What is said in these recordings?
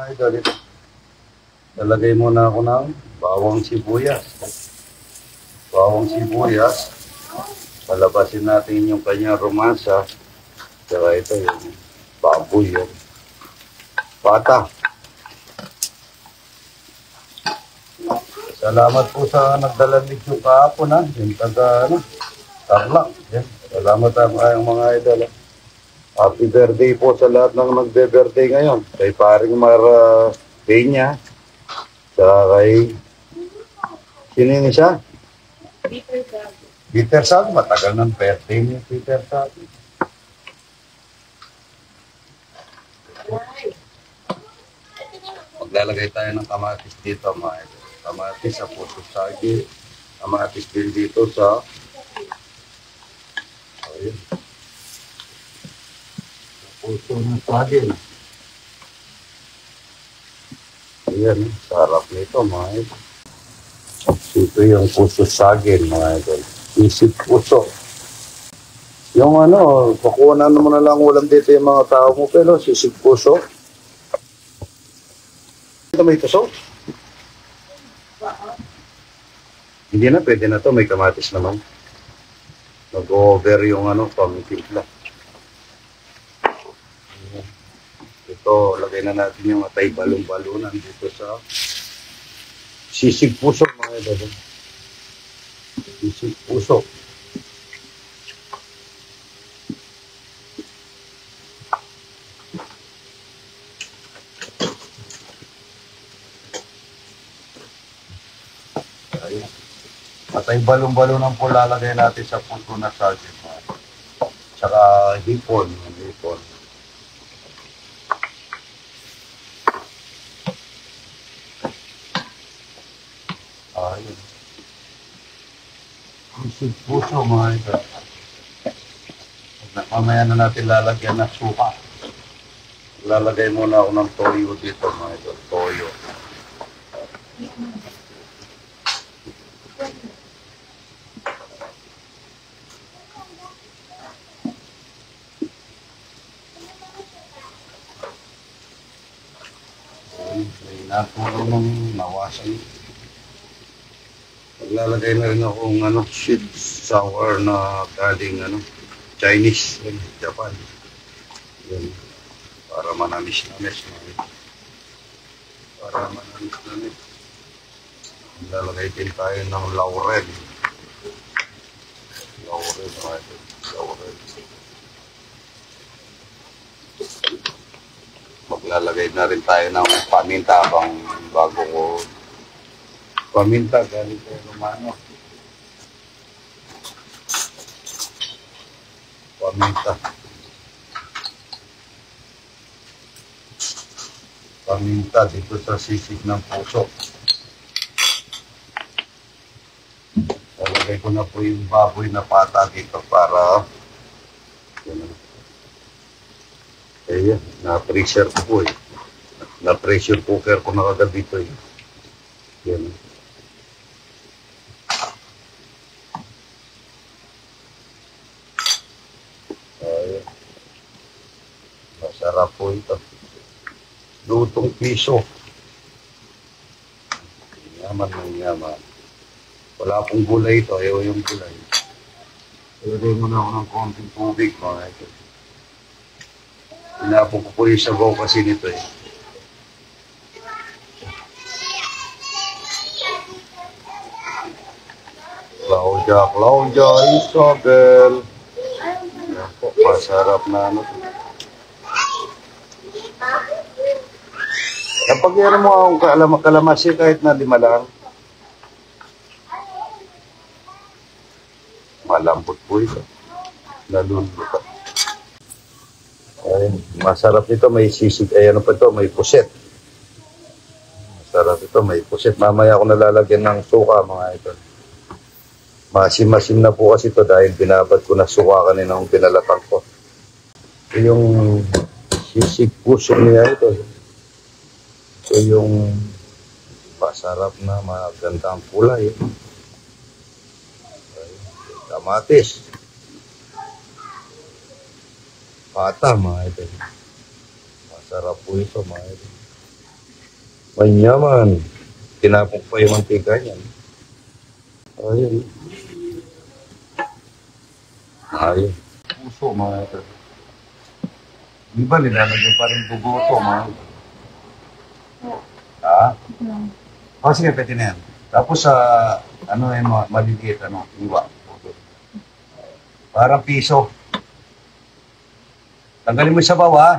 idol. Ito. Lalagay muna ako ng bawang sibuyas. Bawang sibuyas. Palabasin natin yung kanyang romansa. Saka ito yung baboy yung pata. Salamat po sa nagdala video kahapon ha. Yung taga Tarlac. Salamat ang mga idol. Happy birthday po sa lahat ng nagbe-birthday ngayon. Kay paring Mara Peña. Saka kay sino yun siya? Peter Sag. Peter Sag. Matagal ng birthday niya Peter Sag. Maglalagay tayo ng kamatis dito mga idol. Kamatis sa puso sagi. Kamatis din dito sa ayun. Puso ng sagi. Ayan, sarap nito mga idol. Ito yung puso sagin mga idol. Isip puso. Yung pakuha na naman na lang ulam dito yung mga tao mo pero sisig puso. Ito may puso? Hindi na, pwede na to. May kamatis naman. Nag-over yung pamitimpla. Ito, lagay na natin yung atay balong-balunan dito sa sisig puso mga idol. Sisig puso. Ayan. Atay balong-balunan po lalagay natin sa puso na saging. Tsaka hipon. Hipon. Ayun. Sisig puso mga ito. Mamaya na natin lalagyan ng suka. Lalagay muna ako ng toyo dito mga ito. Toyo. May natulong ng nawasan. Maglalagay na rin ako ng sweet sour na galing Chinese, Japan. Yan. Para manamis-namis. Para manamis-namis. Maglalagay din tayo ng laurel. Laurel. Maglalagay na rin tayo ng paminta bago ko paminta galing kay Romano. Paminta dito sa sisig ng puso. Lalagay ko na po yung baboy na pata dito para ayan, na-pressure ko po na-pressure cooker ko na kagad dito yan. Ayan. Masarap po ito. Lutong piso. Yaman ng yaman. Wala pong gulay ito. Ayaw yung gulay. Ilagay mo na ako ng konting tubig mga ito. Inapong ko po yung sabaw kasi nito Claudia, Isabel. Yan po, masarap na Kapag yan mo ang kalamansi kahit na 5 lang. Malambot po ito. Naluluto. Ay, masarap ito. May sisig. Ay, pa ito? May puset. Masarap ito. May puset. Mamaya ako nalalagyan ng suka mga ito. Masim-masim na po kasi ito dahil binabad ko na suka kanina ng binalatan ko. Ito yung sisig puso niya ito. Ito yung masarap na magandang kulay. Kamatis. Pata mga ito. Masarap po ito mga ito. Manyaman. Tinapok pa yung mantika niyan. Ayun. Ayun. Puso, mga ito. Di ba nilalagyan pa rin dugo ito, mga ito? Ha? O, sige, pwede na yan. Tapos sa, ano yung maliliit, ano, iwa. Parang piso. Tanggalin mo yung sabaw, ha?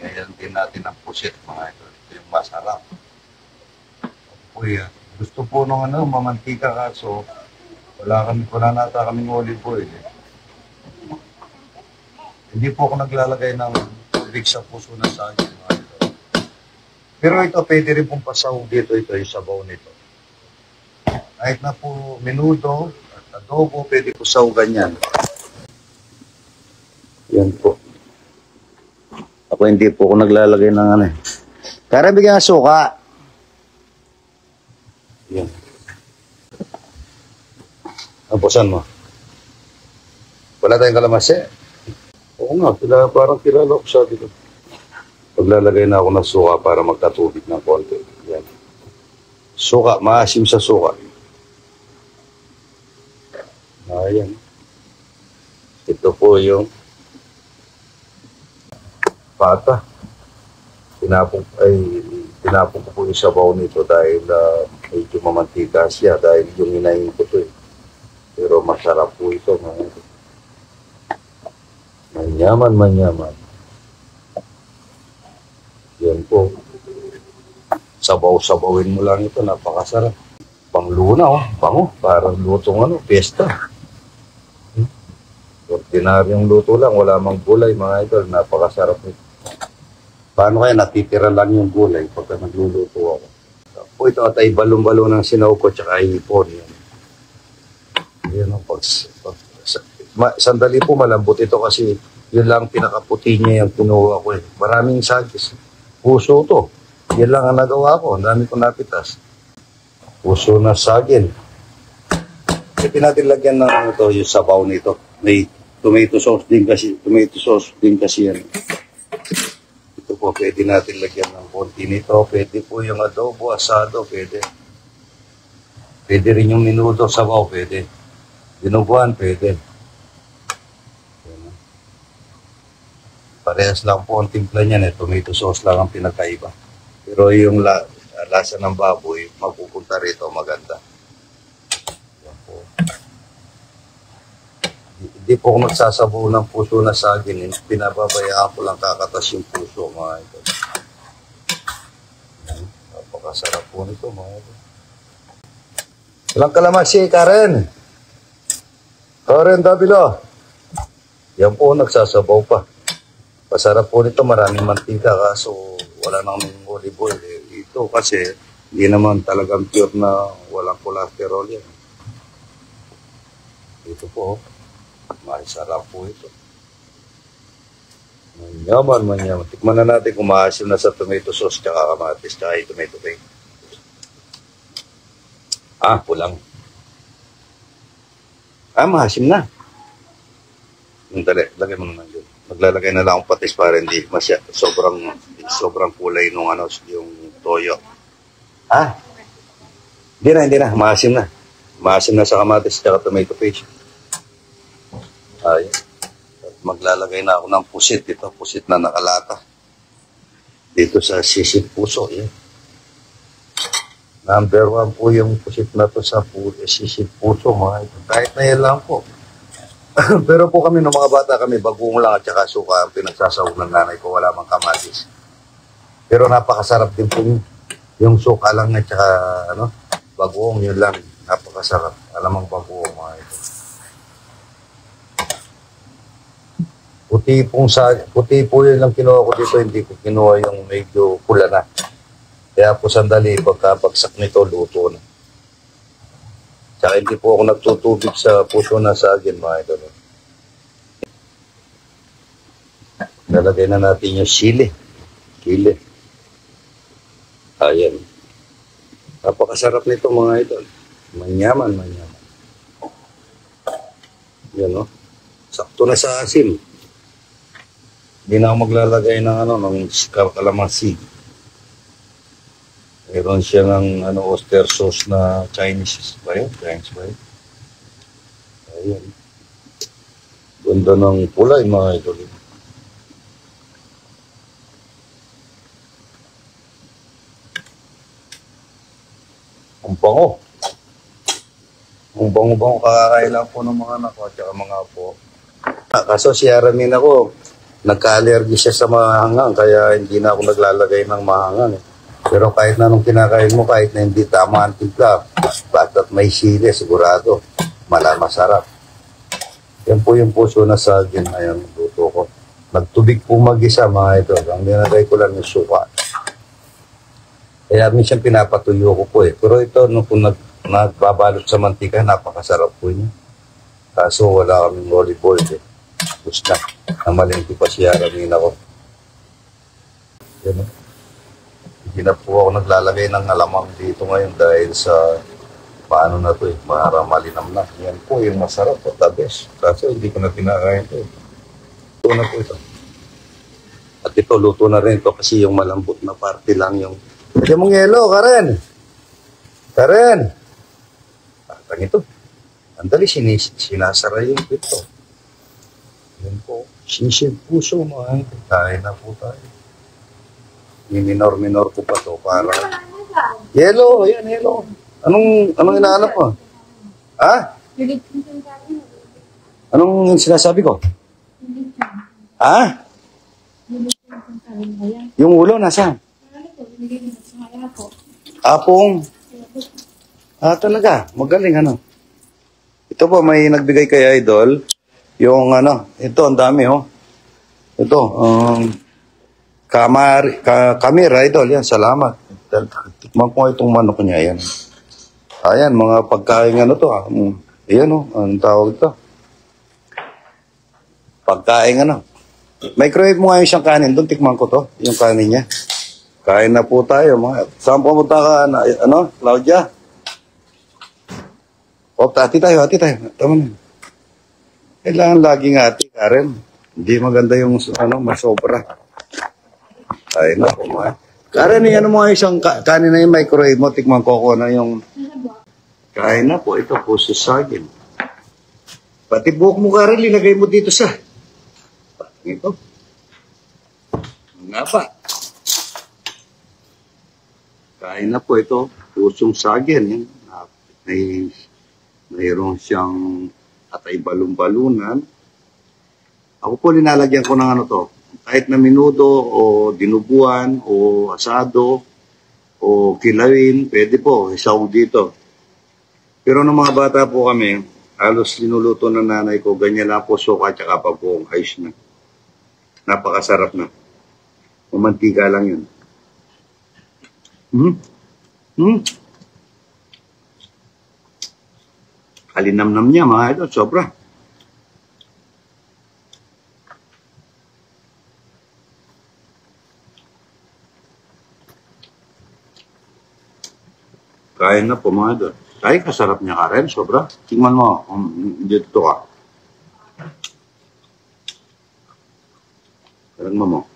Ganyan din natin ang pusit, mga ito. Ito yung masarap. Uy, gusto po nung ano, mamantika kaso wala nata kaming olive oil. Eh. Hindi po ako naglalagay ng tubig sa puso na saging, mga ito. Pero ito, pwede rin pong pasahog dito, ito yung sabaw nito. Kahit na po menudo at adobo, pwede po sahugan yan. Yan po. Ako hindi po ako naglalagay ng ano eh. Kaya bigyan ng suka. Yan. Abusan mo. Wala tayong kalamansi. Oo nga, parang kilala ko sabi ko. Paglalagay na ako ng suka para magkatubig ng konti. Yan. Suka, maasim sa suka. Ayan. Ito po yung pata. Tinapong ko po yung sabaw nito dahil medyo mamantika siya dahil yung inahin ko to eh. Pero masarap po ito. Manyaman. Yan po. Sabaw-sabawin mo lang ito. Napakasarap. Pangluna, oh. Bango. Parang lutong ano, pesta. Ordinaryong luto lang. Wala mang gulay, mga idol. Napakasarap nito. Paano kaya natitira lang yung gulay pagka nagluluto ako? Po ito at ay balong-balong ng sinaw ko tsaka hipon. Yan ang sandali po malambot ito kasi yun lang pinakaputi niya yung kinuha ko eh. Maraming sagis. Puso to. Yan lang ang nagawa ko. Ang dami ko napitas. Puso na sagin. Pwede natin lagyan ng ito, yung sabaw nito. May tomato sauce din kasi yan. Ito po, pwede natin lagyan ng konti nito. Pwede po yung adobo, asado, pwede. Pwede rin yung minuto, sabaw, pwede. Dinuguan, pwede. Parehas lang po ang timpla niyan eh. Tomato sauce lang ang pinakaiba. Pero yung lasa ng baboy, mapupunta rito, maganda. Yan po. Hindi po ako nagsasabaw ng puso na saging. Pinababayaan ko lang kakatas yung puso, mga ito. Napakasarap po nito, mga ito. Ilang kalamansi, Karen? Karen Davilo. Yan po, nagsasabaw pa. Pasarap po nito, maraming mantika kaso wala nang olive oil. Ito kasi hindi naman talagang pure na walang cholesterol yan. Ito po, masarap po ito. Manyaman. Tikman na natin kung maasim na sa tomato sauce tsaka kamatis tsaka tomato paste. Kulang. Maasim na. Yung dali, lagay mo naman yun. Maglalagay na lang akong patis para hindi sobrang kulay nung ano, yung toyo. Hindi na. Maasim na. Maasim na sa kamatis at tomato paste. Ayun. At maglalagay na ako ng pusit dito. Pusit na nakalata. Dito sa sisig puso. Yan. Number 1 po yung pusit na to sa sisig puso. Kahit na yan lang po. Pero po kami nung mga bata kami, bagoong lang at saka suka ang pinagsasawag ng nanay ko, wala mang kamatis. Pero napakasarap din po yung suka lang at saka bagoong, yun lang, napakasarap. Alam ang bagoong, mga ito. Puti po yun lang kinuha ko dito, hindi ko kinuha yung medyo pula na. Kaya po sandali, pagkabagsak nito, luto na. Tsaka hindi po ako nagtutubig sa puso na saging, mga idol. Lalagay na natin yung sili. Ayan. Napakasarap nito, mga idol. Manyaman. Yan, no? Sakto na sa asim. Hindi na ako maglalagay ng ng kalamansi. Meron siya ng oyster sauce na Chinese ba yun? Chinese ba yun? Ayan. Ganda ng kulay mga idol. Ang bango. Ang bango-bango kakakain lang po ng mga anak ko at saka mga apo. Kaso si Aramin ako, nagka-allergy siya sa mahangang kaya hindi na ako naglalagay ng mahangang. Pero kahit na nung kinakain mo, kahit na hindi tama ang timpla, basta't may sili, sigurado, masarap. Yan po yung puso na saging na yung luto ko. Nagtubig po mag-isa mga ito. Ang nilagay ko lang yung suka. Kaya minsan pinapatuyo ko po eh. Pero ito, nung nagbabalot sa mantika, napakasarap po niya. Kaso wala kaming olive oil eh. Gusto na. Namalingki pa siya ramin ako. Yan o. Hindi na po ako naglalagay ng alamang dito ngayon dahil sa paano na to eh. Malinam na. Yan po yung masarap at the best. Kaso hindi ko na pinakain ito eh. Luto na po ito. At ito, luto na rin ito kasi yung malambot na parte lang yung... Lagyan mong yelo, Karen! Karen! Atang ito. Andali, sinasara yung ito. Yan po. Sinisig puso mo. Kain na po tayo. Minor-minor ko pa to para... Yelo! Ayan, yelo. Anong inaanap mo? Ha? Anong sinasabi ko? Ha? Yung ulo, nasa? Apong. Talaga. Magaling, Ito po, may nagbigay kay Idol. Yung, ito, ang dami, Ito, Kamir, Idol. Yan, salamat. Tikman ko itong manok niya, yan. Ayan, mga pagkain, to, Ayan, anong tawag ito? Pagkain, Microwave mo nga yung isang kanin doon, tikman ko to, yung kanin niya. Kain na po tayo, mga. Saan pumunta ka, Claudia? Hati tayo. Tama na. Kailangan laging hati, Karen. Hindi maganda yung, masobra. Kain na po, mga. Karen, mo nga isang kanin na yung microwave mo, tikman ko na yung... Kain na po, ito po sa saging. Pati buhok mo, Karen, linagay mo dito sa... Ito. Nga ba? Kain na po ito. Pusong saging. Mayroon siyang atay balon-balunan. Ako po linalagyan ko ng to. Kahit na minudo o dinuguan o asado o kilawin, pwede po. Isaw dito. Pero ng mga bata po kami, halos linuluto ng nanay ko, ganyan lang po suka at saka pa po ayos na. Napakasarap na. Mamantika lang yun. Kalinamnam niya, mga ito. Sobra. Kain na po, mga ito. Ay, kasarap niya, Karen. Sobra. Tingnan mo. Dito ka. Karen mo.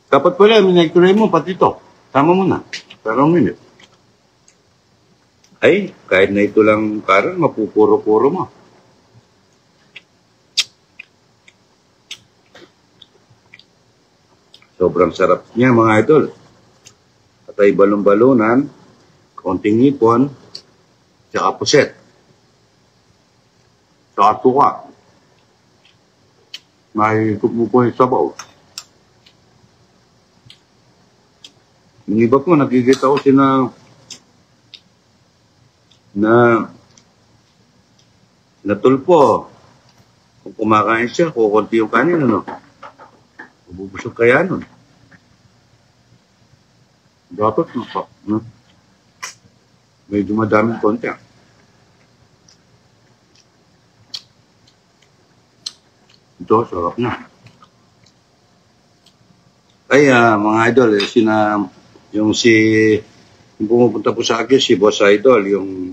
Dapat pala, minagkuray mo pati ito. Tama mo na. Parang minute. Ay, kahit na ito lang, Karen, mapupuro-puro mo. Sobrang sarap niya, mga idol. Atay balon-balunan, konting ipon, tsaka puset. Tsaka tuka. Mahigop mo po yung sabaw. Yung iba po, nakikita ko sina natulpo. Kung kumakain siya, kukunti yung kanin, Bubusog kaya nun. Dapat, medyo madaming konti, Ito, sarap na. Ay, mga idol, yung pumupunta po sa akin, si Boss Idol, yung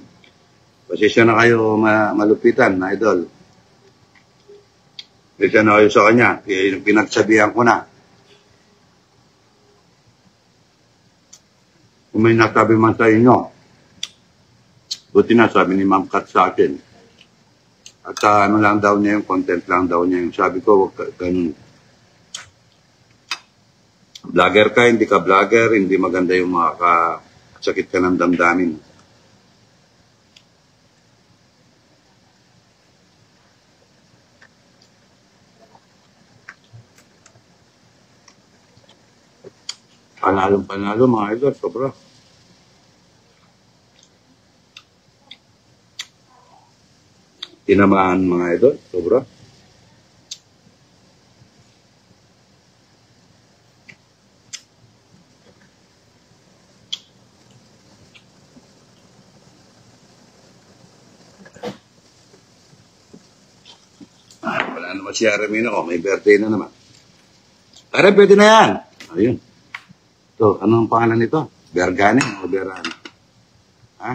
pasensya na kayo malupitan, Idol. Kasi na kayo sa kanya. Kaya pinagsabihan ko na. Kung may nasabi man sa inyo, buti na sabi ni Ma'am Kat sa akin. At ano lang daw niya yung content lang daw niya yung sabi ko, wag ka ganun. Vlogger ka, hindi ka vlogger, hindi maganda yung makakasakit ka ng damdamin. Panalo mga idol, sobra. Tinamaan mga idol, sobra. Wala naman si Aramino ko, may birthday na naman. Aram, pwede na yan. Ayun. So, anong pangalan nito? Bergane o Berane? Ha?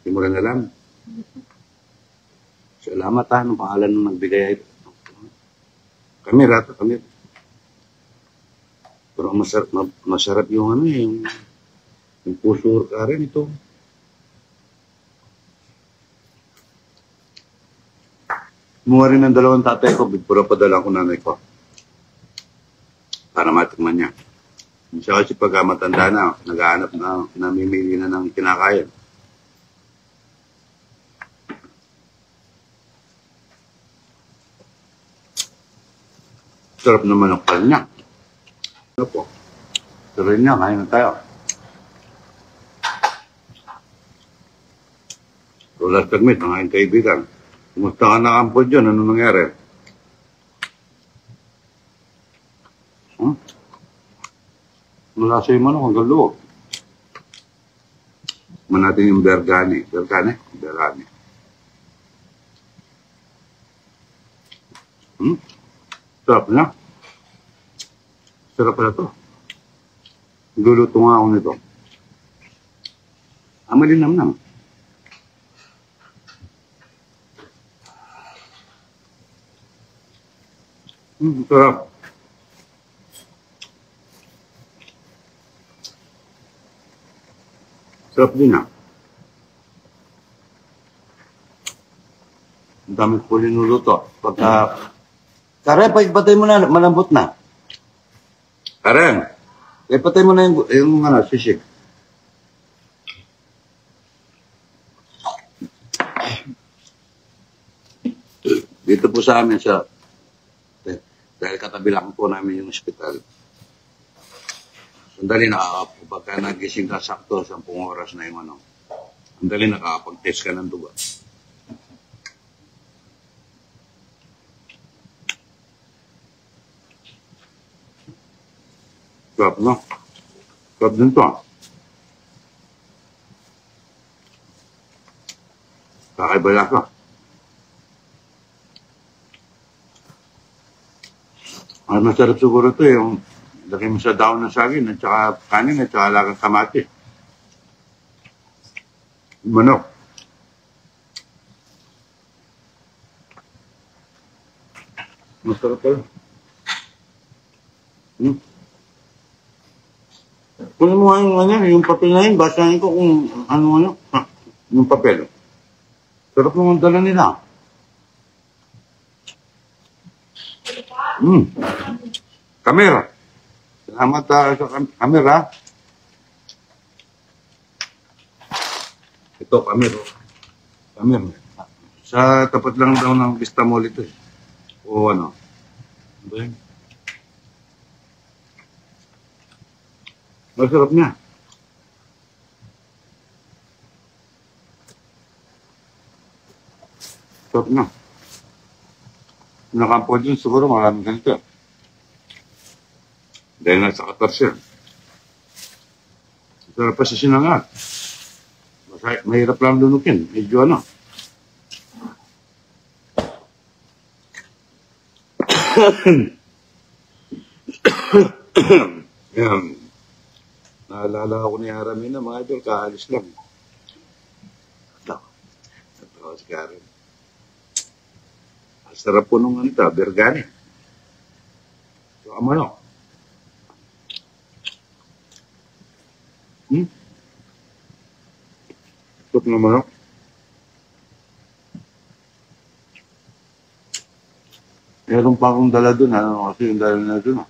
Simulan na lang. Salamat ha, anong pangalan nung nagbigay ito? Kamera, kamera. Pero masarap yung ano yung puso ka rin ito. Kumuha rin ng dalawang tatay ko, pura padala ko nanay ko. Para matikman niya. Siya kasi pagka matanda na, naghahanap na, namimili na ng kinakain. Sarap naman ang kanya. Ano po? Sarap niya, kain na tayo. So last segment, ang aking kaibigan. Kumusta ka na kampod dyan? Ano nangyari? Mula sa yung manok, hanggang loob. Man natin yung Bergane. Bergane? Bergane. Sarap na. Sarap pala to. Luluto nga ako nito. Malinamnam. Sarap. Sarap din ah. Ang dami ko linuluto. Pagka... Karen, pagpatay mo na, malambot na. Karen, ipatay mo na yung sisig. Dito po sa amin sa... Dahil katabi lang po namin yung ospital. Sandali nakakapag, pagka nagising ka sakto, 10 oras na yung ano. Sandali nakakapag-test ka ng duga. Sarap, no? Sarap din to, ah. Kakaiba ka. Ang masarap siguro ito yung lagay mo sa daon ng saging at saka kanin at saka lagang kamati. Manok. Masarap pala. Kunin mo nga yung papel na yun, basahin ko kung ano, yung papel. Sarap naman dala nila. Kamera. Salamat sa kamera. Ito, kamera. Kamera. Sa tapat lang daw ng Vista Mall ito eh. O ano. Ano yun? Masarap niya. Sarap niya. Nakampo din siguro maraming ganito. Dahil nasa 14. Sarap pa sa sinangat. Mahirap lang lunukin. Medyo ano. Naalala ako ni Aramina, mga idol, kaalis lang. Ito si Karen. Sarap po nung ano, bergani. So, manok. Sarap na manok. Meron pa akong dala dun, ano kasi yung dala na dun.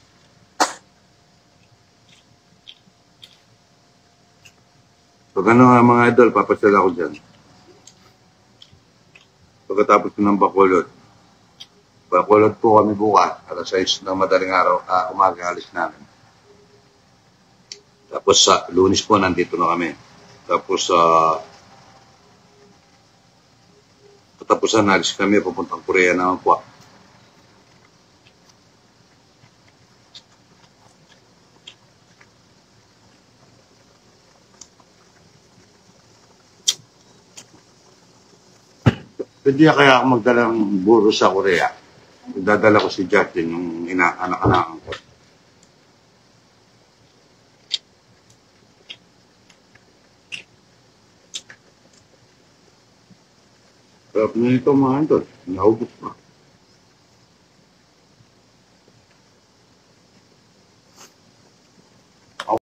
Pag ano nga mga idol, papasyal ako dyan. Pagkatapos ko ng Bacolod. Bacolod po kami bukas, alas 6 ng madaling araw, umaga alis namin. Tapos sa Lunes po, nandito na kami. Tapos sa katapusan, alis kami, pupuntang Korea naman po. Pwede kaya ako magdala ng buro sa Korea. Dadala ko si Justin, yung anak-anakan ko. Sarap na ito mga idol. Naubos pa.